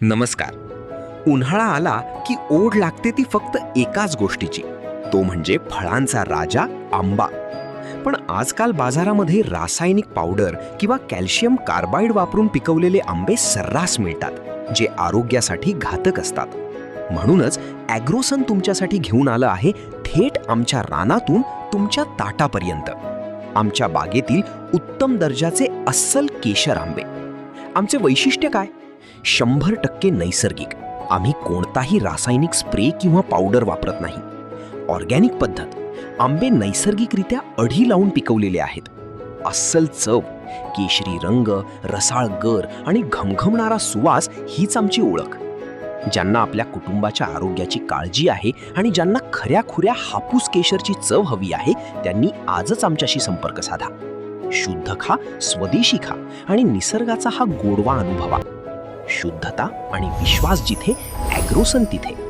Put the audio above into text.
नमस्कार. उन्हाळा आला की ओढ लागते ती फक्त एकाच गोष्टीची, तो म्हणजे फळांचा राजा आंबा. पण आजकाल बाजारामध्ये रासायनिक पावडर किंवा कॅल्शियम कार्बाईड वापरून पिकवलेले आंबे सर्रास मिळतात, जे आरोग्यासाठी घातक असतात. म्हणूनच ॲग्रोसन तुमच्यासाठी घेऊन आलं आहे थेट आमच्या रानातून तुमच्या ताटापर्यंत. आमच्या बागेतील उत्तम दर्जाचे अस्सल केशर आंबे. आमचे वैशिष्ट्य काय? 100% नैसर्गिक. आम्ही कोणताही रासायनिक स्प्रे किंवा पावडर वापरत नाही. ऑर्गॅनिक पद्धत. आंबे नैसर्गिकरित्या अढी लावून पिकवलेले आहेत. अस्सल चव, केशरी रंग, रसाळ गर आणि घमघमणारा सुवास हीच आमची ओळख. ज्यांना आपल्या कुटुंबाच्या आरोग्याची काळजी आहे आणि ज्यांना खऱ्याखुऱ्या हापूस केशरची चव हवी आहे, त्यांनी आजच आमच्याशी संपर्क साधा. शुद्ध खा, स्वदेशी खा आणि निसर्गाचा हा गोडवा अनुभवा. शुद्धता आणि विश्वास जिथे, ॲग्रोसन तिथे.